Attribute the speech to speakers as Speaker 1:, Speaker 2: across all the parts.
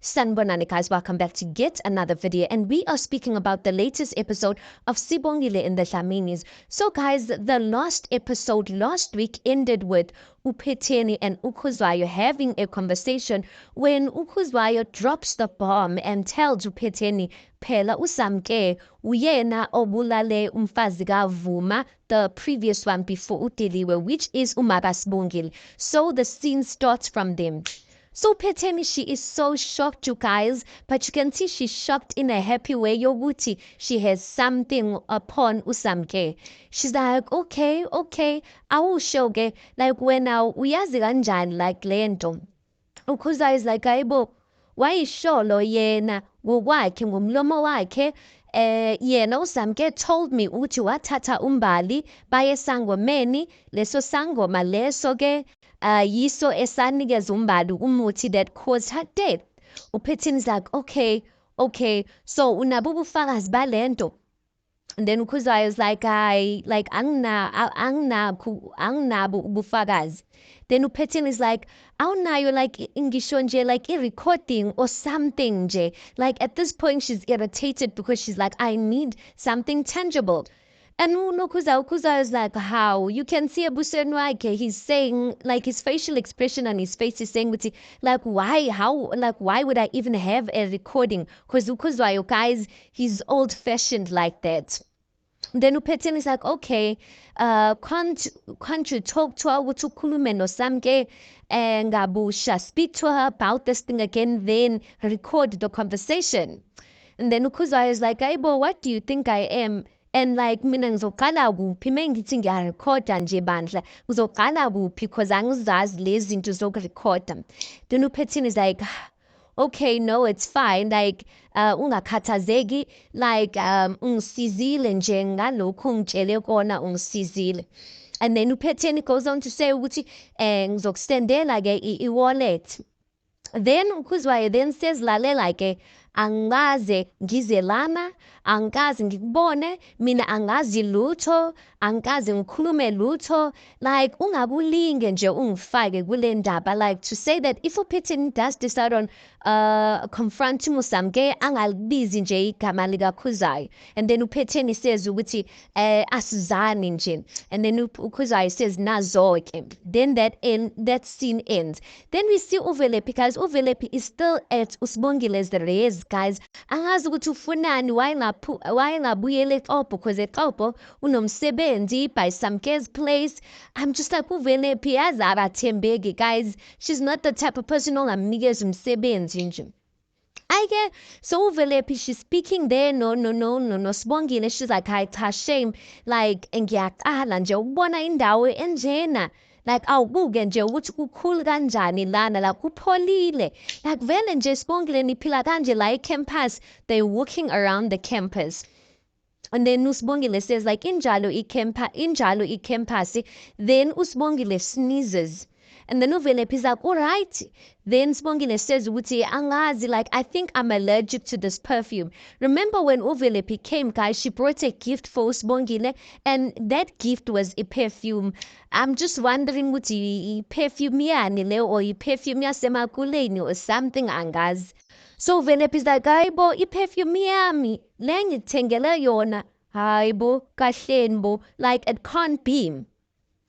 Speaker 1: Sanbonani guys, welcome back to yet another video, and we are speaking about the latest episode of Sibongile in the Dlaminis. So guys, the last episode last week ended with uPhetheni and uKhuzwayo having a conversation when uKhuzwayo drops the bomb and tells uPhetheni, phela uSamke uyena obulale umfazi kaVuma, the previous one before uDiliwe, which is uMabasibongile. So the scene starts from them. So Phetheni, she is so shocked, you guys, but you can see she's shocked in a happy way. Yoguti, she has something upon uSamke. She's like, okay, awusho-ke, like wena uyazi kanjani like lento. Ukhuza is like, ayibo, wayisholo yena ngokwakhe ngomlomo wakhe. Yena uSamke told me ukuthi wathatha umbali baye esangomeni, leso sangoma leso ke yiso esanikeza umbali umuthi that caused her death. uPhetheni is like, okay, so unabo ubufakazi balento? And then uKhuzwayo is like, anginabo ubufakazi. Then uPhetheni is like, awunayo like ngisho nje like recording or something nje. Like at this point she's irritated because she's like, I need something tangible. And Ukhuza is like, how? You can see ebusweni wakhe, he's saying, like his facial expression on his face is saying, like, why? How? Like, why would I even have a recording? Because Ukhuzayo, guys, he's old-fashioned like that. Then uPhetheni is like, okay, can't you talk to her ukuthi ukhulume noSamke ngabusha, speak to her about this thing again, then record the conversation. And then uKhuzwayo is like, ayibo, what do you think I am? And like mina ngizoqala kuphi mengithi ngiyarekhoda nje bandla, ngizoqala kuphi because angizazi lezi zinto zokurekhoda. Then uPhetheni is like, okay, no, it's fine, like ungakhathazeki, like ungisizile nje ngalokhu ungitshele kona ungisizile. And then uPhetheni goes on to say ukuthi ngizokustendela ke i-wallet. Then uKhuzwayo then says lalela ke, angikaze ngize lana, angikaze ngikubone, mina angazi lutho, angikaze ngikhulume lutho, like ungabulinge nje ungifake kule ndaba, like to say that if uPhetheni does decide on confronting uSamke angalibizi nje igama likaKhuzwayo. And then uPhetheni says ukuthi asizani nje. And then uKhuzwayo says nazo-ke. Then that scene ends. Then we see uVelephi, guys. uVelephi is still at uSibongile's race, guys. Angazi ukuthi ufunani, wayengabuyela eXhobo because eXhobo unomsebenzi by Samke's place. I'm just like, uVelephi yazi akathembeki, guys. She's not the type of person ongamnikeza umsebenzi nje. I get so uVelephi, she's speaking there, no, Sibongile. She's like, hayi cha, shame, like ngiyaqala nje ukubona indawo enjena, like awubuke nje ukuthi kukhulu kanjani lana, like kupholile, like vele nje Sibongile niphila kanje la ecampus. They're walking around the campus. And then uSibongile says like injalo icampus. Then uSibongile sneezes. And then uVelephi is like, all right. Then Sibongile says, ukuthi angazi, like, I think I'm allergic to this perfume. Remember when uVelephi came, guys, she brought a gift for Sibongile, and that gift was a perfume. I'm just wondering ukuthi perfume yani le, or perfume yasemakuleni or something, angazi. So uVelephi is like, hayibo, perfume yami, le ngithengele yona. Hayibo, kahleni bo, like it can't be.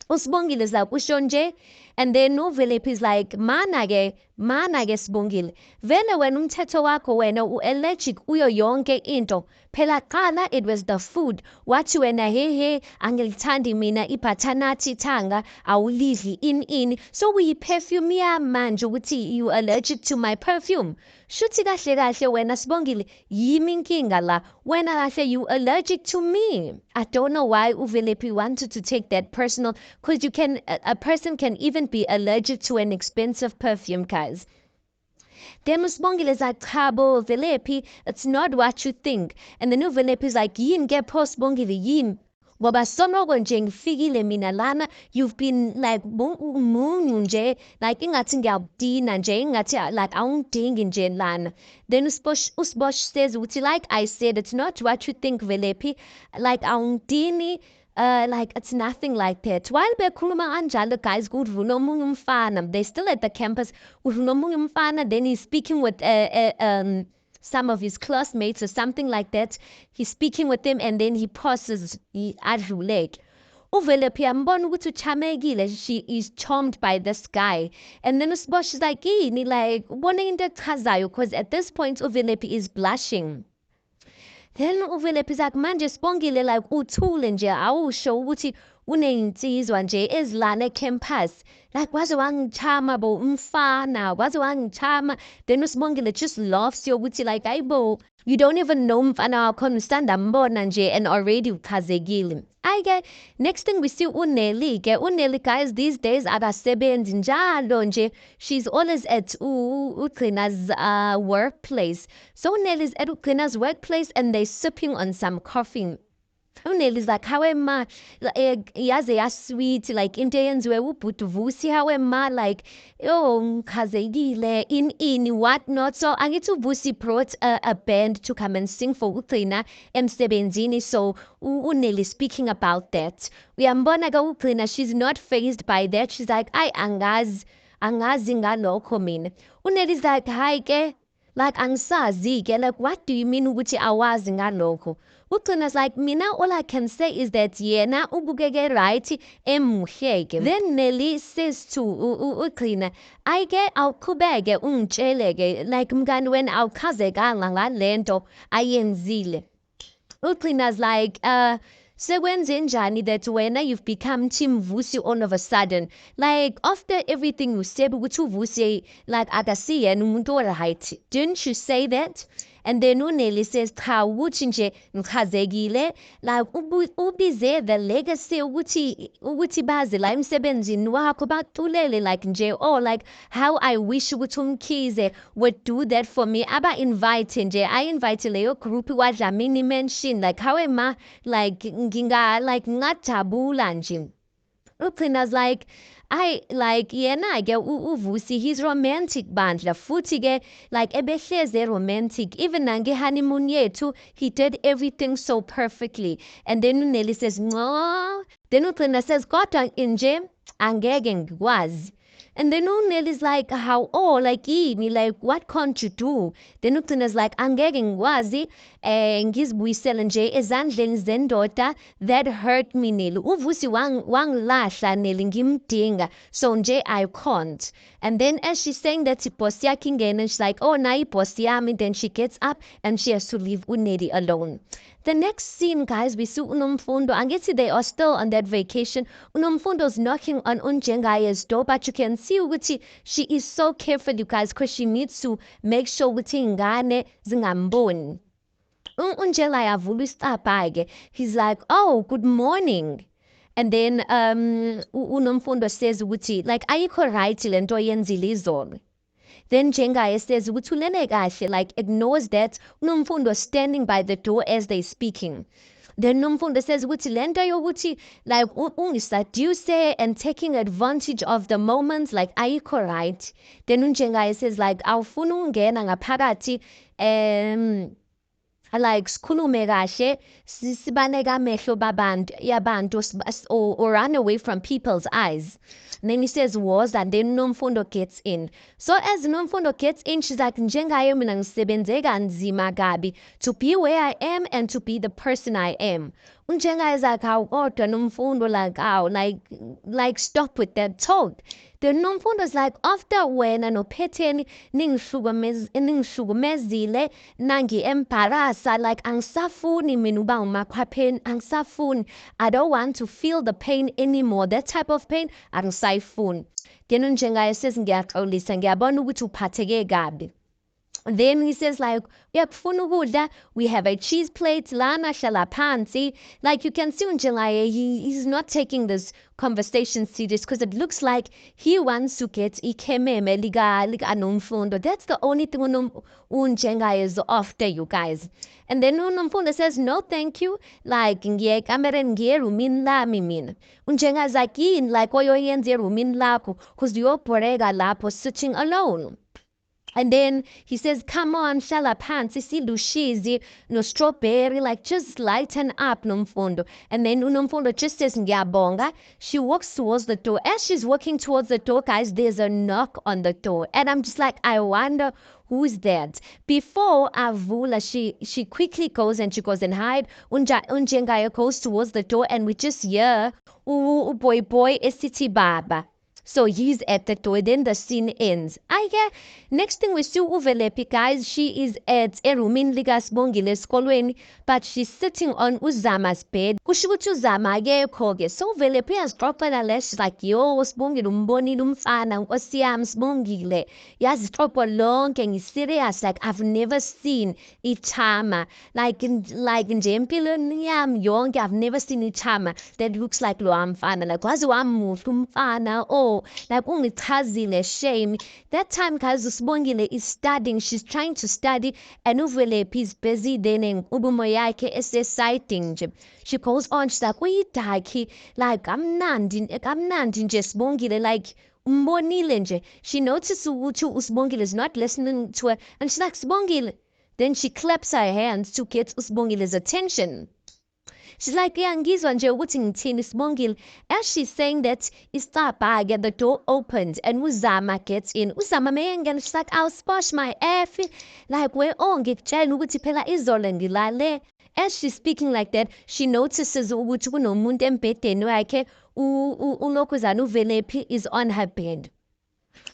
Speaker 1: uSibongile is like, usho nje. And then uVelephi is like, mana-ke Sibongile, vele wena umthetho wakho wena u-allergic uyo yonke into. Phela qala it was the food. Wathi wena he angilithandi mina ibhathanathi thanga, awulidli ini. So uyi-perfume yami manje ukuthi you allergic to my perfume. Shuthi kahle wena Sibongile, yimi inkinga la, wena kahle you allergic to me. I don't know why uVelephi wanted to take that personal, because a person can even be allergic to an expensive perfume, guys. Then uSibongile is like, chabo Velephi, it's not what you think. And then uVelephi is like, yini ke pho Sibongile, yini? Ngoba sonoko nje ngifikile mina lana, you've been like munyu nje, like ingathi ngiyakudina nje, ingathi like awungidingi nje lana. Then uSbosh says ukuthi, like I said, it's not what you think Velephi, like awungidini, like it's nothing like that. While bekhuluma anjalo guys kudlula omunye umfana, they still at the campus. Kudlula omunye umfana, then he's speaking with some of his classmates or something like that. He's speaking with them and then he pauses adluleke. Uvele phi ambona ukuthi uchamekile, she is charmed by this guy. And then uSibo, she's like, yini, like, ubone into echazayo, because at this point uVelaphi is blushing. Then uVelaphi zathi manje Sibongile like uthule nje awusho ukuthi uney'nsizwa nje ezilana ecampus. Like waze wangichama bo umfana, waze wangichama. Then uSibongile just laughs yokuthi like ayibo, you don't even know umfana wakho usanda mbona nje and already ukhazekile. I get next thing we see uNelly. uNelly guys these days akasebenzi njalo nje. She's always at uGcina's workplace. So uNelly's at uGcina's workplace and they sipping on some coffee. uNelly's like hawe ma yaze yasweet like into eyenziwe ubhuti Vusi hawe ma like yo ngikhazekile in what not. So angithi uVusi brought a band to come and sing for uGcina emsebenzini. So uNelly speaking about that. Uyambona ka uGcina, she's not fazed by that. She's like ay angazi ngalokho mina. uNelly's like hayi ke like angisazi ke, like what do you mean ukuthi awazi ngalokho? uGcina's like mina all I can say is that yena ubukeke right emuhle. Then Nelly says to uGcina, ayike awuqhubeke ungitsheleke like mngani wena awukhazekanga ngalento ayenzile. uGcina's like sekwenzenjani that wena you've become Team Vusi all of a sudden? Like after everything you said ukuthi uVusi like akasiyena umuntu oright, didn't you say that? And then uNelly says cha ukuthi nje ngichazekile like ubize the legacy ukuthi baze la emsebenzini wakho batulele like nje, oh like how I wish ukuthi uMkhize would do that for me. Aba invite nje, I invite leyo group waDlamini mention like how am I like ngajabula nje. uGcina's like I like yena ke uVusi he's romantic bandla futhi ke like ebehleze romantic, even nange honeymoon yethu he did everything so perfectly. And then uNelly says no, then uGcina says kodwa nje angeke ngikwazi. And then uNelly's like how, oh like yini, like what can't you do? Then uGcina's like angeke ngikwazi ngizibuyisele nje ezandleni zendoda that hurt me Nelly. uVusi wangilahla Nelly ngimdinga, so nje I can't. And then as she's saying that iboss yakhe ingene, she's like oh nayi iboss yami. Then she gets up and she has to leave uNelly alone. The next scene, guys, we see uNomfundo. Angithi they are still on that vacation. uNomfundo's knocking on uNjengaye's door, but you can see ukuthi she is so careful, you guys, because she needs to make sure ukuthi ingane zingamboni. uNjengaya avula isicabha-ke. He's like, oh, good morning. And then uNomfundo says ukuthi like ayikho right lento oyenzile izolo. Then Jengaya says uthulene kahle, like ignores that uNomfundo standing by the door as they speaking. Then Nomfundo says ukuthi lento yokuthi like ungiseduce and taking advantage of the moments like ayikho right. Then uNjengaya says like awufuna ungena ngaphakathi like sikhulume kahle sibaneke amehlo yabantu or run away from people's eyes. And then he says was, and then Nomfundo gets in. So as Nomfundo gets in, she's like njengaye mina ngisebenze kanzima kabi to be where I am and to be the person I am. uNjengaya is like how kodwa Nomfundo like how like stop with that talk. Then Nomfundo's like after wena noPhetheni ningihlukumezile nangi embarrassa like angisafuni mina uba umakhwapheni, angisafuni. I don't want to feel the pain anymore. That type of pain angisayifuni. Then uNjengaya says ngiyaxolisa ngiyabona ukuthi uphatheke kabi. Then he says like uyakufuna ukudla, we have a cheese plate lana hlala phansi. Like you can see uNjengaya he's not taking this conversation serious because it looks like he wants to get ikhememe lika Nomfundo. That's the only thing uNjengaya is after, you guys. And then uNomfundo says no thank you, like ngiye kamereni ngiye erumini lami mina. uNjengaya is like yini like oyoyenza erumini lakho because uyobhoreka lapho sitting alone. And then he says, come on, shala pants, isilushizi, no strawberry, like just lighten up, Nomfundo. And then Nomfundo just says, ngiyabonga. She walks towards the door. As she's walking towards the door, guys, there's a knock on the door. And I'm just like, I wonder who's that. Before Avula, she quickly goes and she goes and hide. Unjengaya goes towards the door and we just hear, boy, esiti baba. So he's at the door. Then the scene ends. I get next thing we see Uvelepi, guys. She is at a room in Ligasbongile Skolweni, but she's sitting on Uzama's bed. Kushukuthi Uzama akekho-ke. So Uvelepi yazixoxela le. She's like, yo, Sibongile umbonile umfana, Nkosi yami Sibongile. Yazixoxo lonke ngi-serious. Like, I've never seen ichama. Like nje empilweni yami yonke, I've never seen ichama that looks like lo mfana. Like, wazi wamuhle umfana. Oh, like ungichazile shame. That time guys uSibongile is studying, she's trying to study and Uvelepi is busy then ubumo yakhe esesighting nje. She goes on, she's like, uyidakhi, like kamnandi nje Sibongile, like umbonile nje. She notices ukuthi uSibongile is not listening to her and she's like, Sibongile. Then she claps her hands to get uSibongile's attention. She's like, yeah, ngizwa nje ukuthi ngithini Sibongile. As she's saying that, istabhake, the door opens and Uzama gets in. Uzama mayengena, she's like, I'll splash my F. Like, ngikutshela ukuthi phela izolo ngilale. As she's speaking like that, she notices ukuthi kunomuntu embhedeni wakhe, ulokhuzana Uvelepi is on her bed.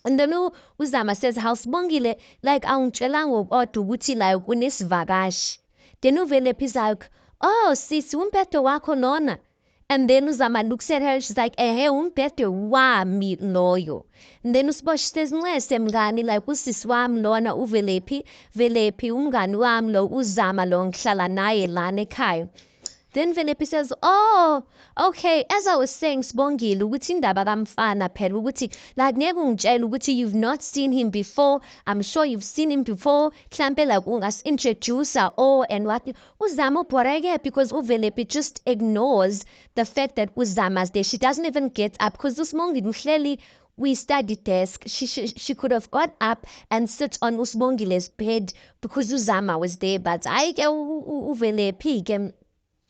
Speaker 1: And then Uzama says, how Sibongile, like, awungitshelanga kodwa ukuthi like unesivakashi. Then Uvelepi is like, oh, sis, umbhede wakho lona. And then Uzama looks at her, she's like, umbhede wami loyo. And then uSibosh says, nxese mngani, like usisi wami lona Uvelepi, Velephi umngani wami lo Uzama lo ngihlala naye lana ekhaya. Then Velepi says, oh, okay, as I was saying, Sibongile, ukuthi indaba kamfana phela ukuthi like ngeke ungitshele ukuthi you've not seen him before. I'm sure you've seen him before. Mhlambe like ungas-introduce and what. Uzama ubhoreke because Uvelepi just ignores the fact that Uzama's there. She doesn't even get up because uSibongile uhleli we study desk. She could have got up and sit on uSibongile's bed because Uzama was there, but I get Uvelepi.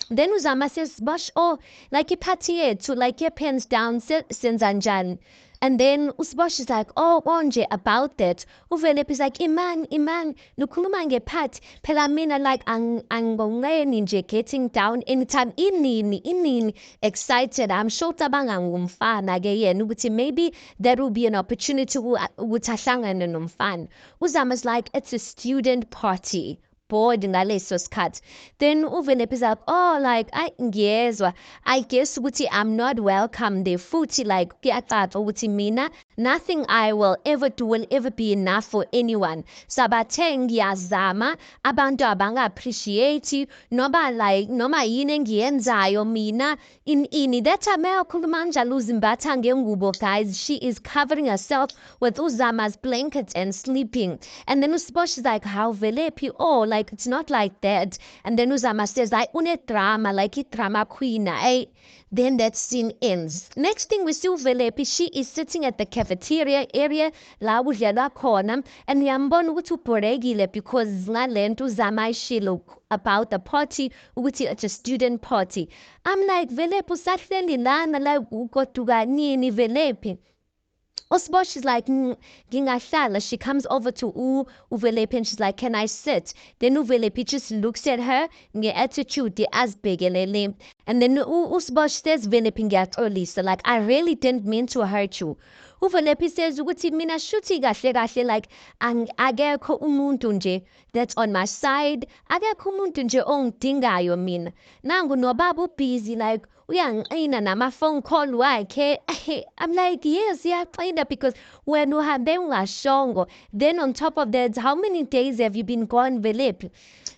Speaker 1: Then Uzama says, Bosh, oh, like iphathi to like your pens down, senzanjani. And then uSibosh is like, oh, onje, about that. Uvelepi is like, iman, nukhuluma ngephathi. Phela mina like, angongeni nje getting down anytime. Inini, excited. I'm sure tabanga ngumfana ke yena ukuthi maybe there will be an opportunity ukuthi ahlangane nomfana. Uzama is like, it's a student party. Bored ngaleso sikhathi. Then Uvelepi is like, oh, like ngiyezwa, I guess ukuthi I'm not welcome there futhi like kuyacaca ukuthi mina nothing I will ever do will ever be enough for anyone. Sabathe ngiyazama abantu abanga-appreciate noma yini engiyenzayo mina ini. That time uyakhuluma njalo uzimbatha ngengubo, guys. She is covering herself with Uzama's blanket and sleeping. And then uSibosh is like, how Velepi? Oh, like it's not like that. And then Uzama says, I une drama, like it drama queen. Then that scene ends. Next thing we see Velepi, she is sitting at the cafeteria area la udlalwa khona and uyambona ukuthi ubhorekile because ngalento Uzama ishilo about the party ukuthi it's a student party. I'm like, Velepi usahleli lana like ugoduka nini Velepi? uSibosh is like, ngingahlala. She comes over to Uvelepi and she's like, can I sit? Then Uvelepi just looks at her nge-attitude azibhekelele. And then uSibosh says, Velepi ngiyaxolisa, like, I really didn't mean to hurt you. Uvelepi says ukuthi mina shuthi kahle like akekho umuntu nje that's on my side. Akekho umuntu nje ongidingayo mina. Nangu nobaba busy like uyangiqina nama-phone call wakhe. I'm like, yes, iyaxina because wena uhambe ungashongo. Then on top of that, how many days have you been gone, Velepi?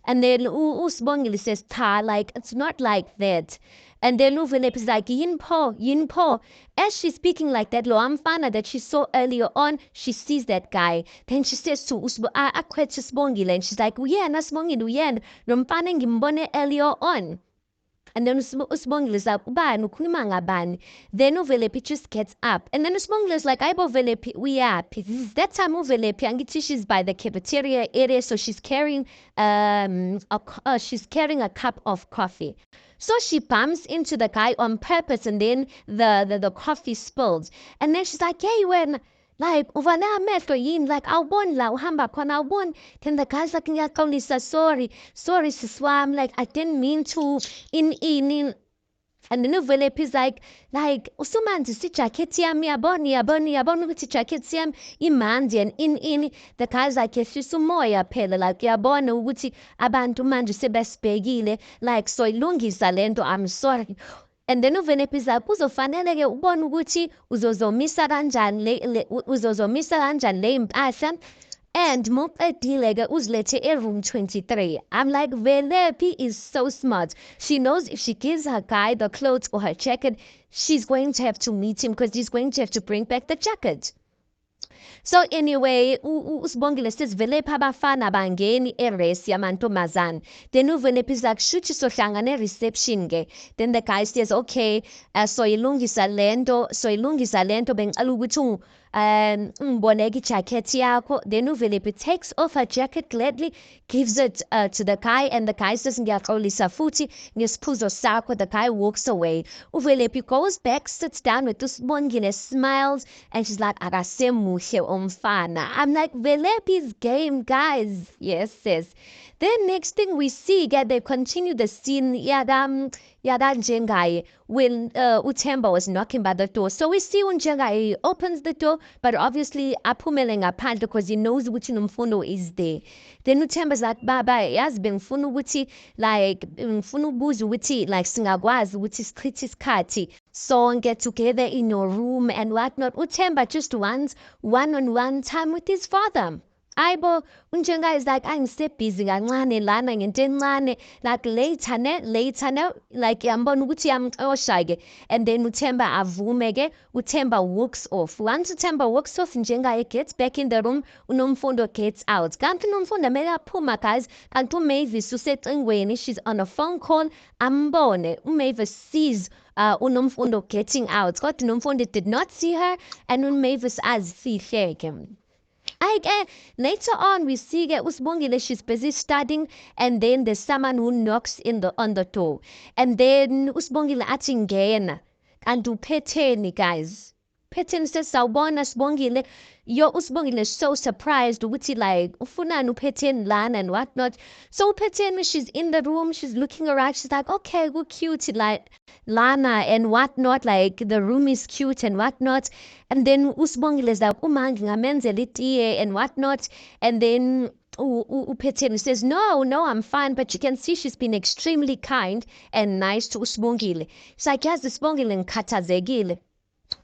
Speaker 1: And then uSibongile says, cha, like, it's not like that. And then Uvelepi is like, Yinpo. As she's speaking like that, lo amfana that she saw earlier on, she sees that guy. Then she says to Sibongile, and she's like, uyena Sibongile, uyena. Lo mfana ngimbone earlier on. And then Usbongile is like, ubani, ukhuluma ngabani? Then uVelephi just gets up. And then Usbongile is like, ayibo Velephi, uyaphi? That time uVelephi, angithi she's by the cafeteria area, so she's carrying she's carrying a cup of coffee. So she bumps into the guy on purpose, and then the coffee spills. And then she's like, hey, when like uvale amehlo yini, like awuboni la uhamba khona awuboni. Then the guy's like, ngiyaxolisa, sorry sis wami, like I didn't mean to in. And then uVelephi is like usumanzi sijakhethi yami yabona ukuthi ijakhethi yami imanzi and in. The guy's like, yehlisa umoya phela, like yabona ukuthi abantu manje sebesibhekile, like soyilungisa lento, I'm sorry. And then uVelephi is like, kuzofanele-ke ubone ukuthi uzozomisa kanjani le impahla, and muqedile-ke uzilethe room 23. I'm like, Velephi is so smart. She knows if she gives her guy the clothes or her jacket, she's going to have to meet him because he's going to have to bring back the jacket. So anyway, uSibongile says Velephi abafana bangeni eresi yamantombazane. Then uVelephi is like, shuthi sohlangana reception-ke. Then the guy says, okay, soyilungisa lento, bengicela ukuthi ngiboneke ijacket yakho. Then uVelephi takes off her jacket gladly, gives it to the guy, and the guy says, ngiyaxolisa futhi ngesiphuzo sakho. The guy walks away. uVelephi goes back, sits down with uSibongile, smiles, and she's like, akasemuhle umfana. I'm like, Velephi's game, guys. Yes, sis. Then next thing we see, they continue the scene Njengaye when uThemba was knocking by the door. So we see uNjengaye opens the door, but obviously aphumele ngaphandle because he knows ukuthi nomfundo is there. Then uThemba's like, baba yazi bengifuna ukuthi ngifuna ukubuza ukuthi like singakwazi ukuthi sichithe isikhathi sonke together in your room and whatnot. uThemba just wants one-on-one time with his father. Ayibo, uNjengaye is like, angisebhizi kancane lana ngento encane, like later ne, like yambona ukuthi yamxosha-ke. And then uThemba avume-ke, uThemba walks off. Once uThemba walks off, Njengaye gets back in the room, uNomfundo gets out. Kanti uNomfundo kumele aphuma, guys. Kanti uMavis usecingweni, she's on a phone call, ambone. uMavis sees uNomfundo getting out. Kodwa uNomfundo did not see her, and uMavis azifihle-ke. Later on, we see Usbongile, she's busy studying, and then there's someone who knocks on the door. And then Usbongile athi ngena. And uPhetheni, guys. Phetheni says, sawubona Sibongile. uSibongile is so surprised ukuthi like ufunani uPhetheni lana and whatnot. So uPhetheni, she's in the room, she's looking around, she's like, okay, good, cute, like lana and whatnot, like the room is cute and whatnot. And then uSibongile is like, uma ngingamenzela itiye and whatnot. And then uPhetheni says, no, I'm fine, but you can see she's been extremely kind and nice to uSibongile. She's like, yazi uSibongile ngikhathazekile.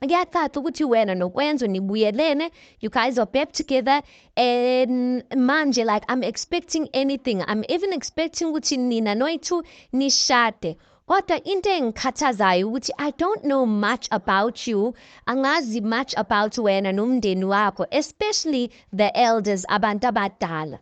Speaker 1: Ngiyaqala ukuthi wena noKwenzo nibuyelene, you guys are back together, and manje like I'm expecting anything. I'm even expecting ukuthi nina noyithu nishade. Kodwa into engikhathazayo ukuthi I don't know much about you, angazi much about wena nomndeni wakho, especially the elders, abantu abadala.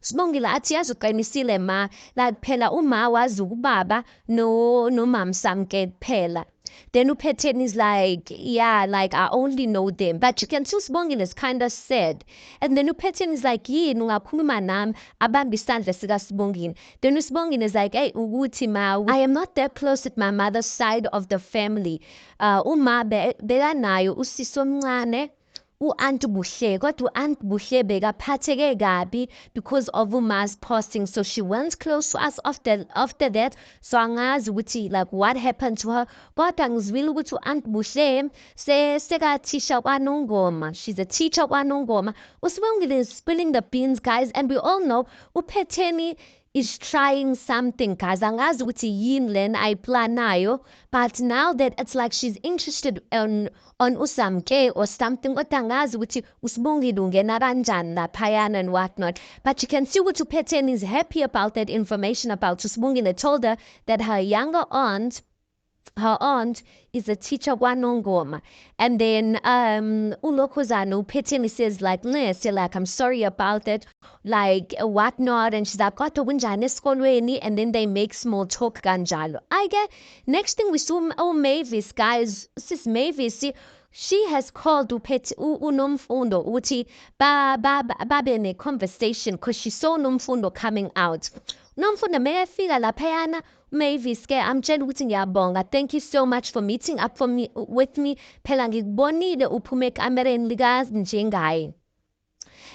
Speaker 1: Sibongile athi yazi uqinisile ma, like phela uma wazi ubaba nomamsamke phela. Then uPhetheni is like, yeah, like I only know them. But you can see Sibongile is kind of sad. And then uPhetheni is like, yini ungakhuluma nami abambe isandla sikaSibongile. Then uSibongile is like, hey, ukuthi ma, I am not that close with my mother's side of the family. Uma bekanayo usisi omncane, u-Aunt Buhle, kodwa u-Aunt Buhle bekaphatheke kabi because of uma's passing, so she went close to us after that. So angazi ukuthi like what happened to her, kodwa ngizwile ukuthi u-Aunt Buhle sekathisha kwaNongoma. She's a teacher kwaNongoma. uSibongile is spilling the beans, guys, and we all know uPhetheni is trying something, guys. Angazi ukuthi yini lena ayiplanayo, but now that it's like she's interested on uSamke or something, kodwa angazi ukuthi uSibongile ungena kanjani laphayana and whatnot. But you can see ukuthi uPhetheni is happy about that information about uSibongile told her that her younger aunt her aunt is a teacher kwanongoma, and then ulokhuzana uphethe says like say like I'm sorry about that, like whatnot, and she's like kodwa kunjani esikolweni, and then they make small talk kanjalo. I get next thing we saw Mavis, guys, sis Mavis she has called unomfundo uthi babe ne conversation because she saw nomfundo coming out. Nomfundo mayefika laphayana Mavis ke amtshela ukuthi ngiyabonga, thank you so much for meeting up with me, phela ngikubonile uphume ekamereni likazi njengaye.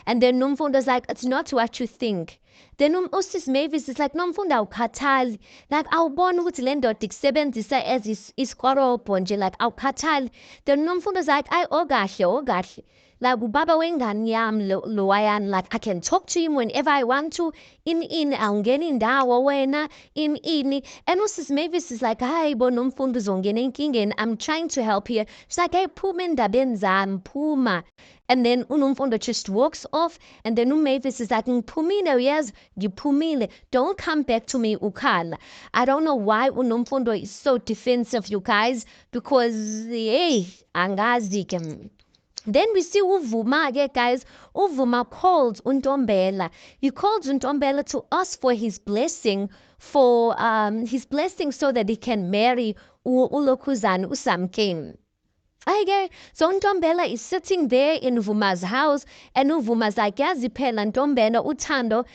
Speaker 1: And then Nomfundo's like, it's not what you think. Then usis Mavis is like, Nomfunda awukhathali. Like, awubona ukuthi le ndoda ikusebenzisa as isikorobho nje, like awukhathali. Then Nomfundo's like, ayi okahle. Like ubaba wengane yami lowayana, like I can talk to him whenever I want to. Awungena indawo wena, ini. And usis Mavis is like, hayi bo Nomfundo uzongena enkingeni. I'm trying to help here. She's like, hey, phuma endabeni zami, phuma. And then unomfundo just walks off, and then Mavis is like, Pumile, yes, you Pumile, don't come back to me, Ukala. I don't know why unomfundo is so defensive, you guys, because, hey, angazi. Then we see Uvuma again, guys. Uvuma calls Untombela. He calls Untombela to ask for his blessing so that he can marry Ulokuzan Usamkin. So Ntombela is sitting there in Vuma's house, and Uvuma's like, yazi phela Ntombela uthando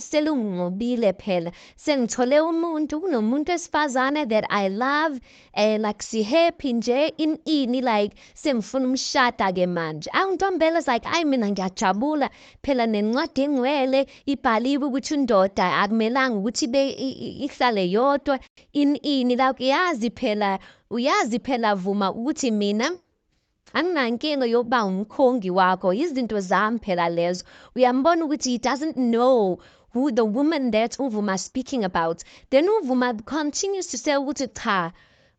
Speaker 1: selungobile phela. Sengithole umuntu, kunomuntu esifazane that I love, like si-happy nje ini, like sengifuna umshada ke manje. Ntombela's like, ayi mina ngiyajabula, phela nencwadi engcwele ibhaliwe ukuthi indoda akumelanga ukuthi ihlale yodwa ini, like uyazi phela Vuma ukuthi mina anginankinga yokuba umkhongi wakho, izinto zami phela lezo. Uyambona ukuthi he doesn't know who the woman that Uvuma speaking about. Then Uvuma continues to say ukuthi cha,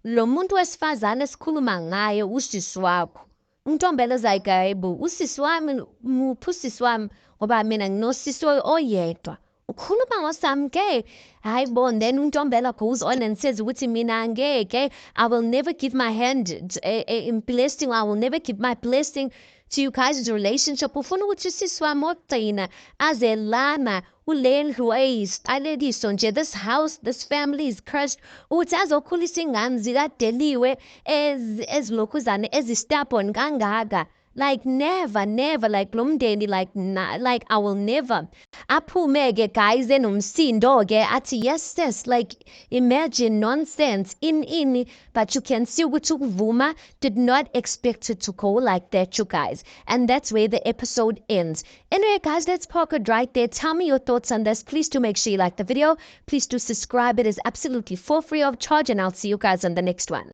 Speaker 1: lo muntu wesifazane esikhuluma ngaye usisi wakho. Untombela's like, hayibo usisi wami, muphi usisi wami, ngoba mina nginosisi oyedwa. Ukhuluma ngosami ke, hayibo. And then Untombela goes on and says ukuthi mina angeke, I will never give my hand in blessing, I will never give my blessing to you guys' relationship. Ufuna ukuthi usisi wami ogcina aze lana ulendlu eyisiqalekiso nje, this house, this family is cursed, ukuthi azokhulisa ingane zikadeliwe ezilokhuzane ezistubborn kangaka. Like never, like lomndeni, like I will never. Aphume-ke guys enomsindo-ke athi yes sis, like imagine nonsense ini, but you can see ukuthi Vuma did not expect it to go like that, you guys. And that's where the episode ends. Anyway guys, let's park it right there. Tell me your thoughts on this. Please do make sure you like the video. Please do subscribe. It is absolutely for free of charge, and I'll see you guys on the next one.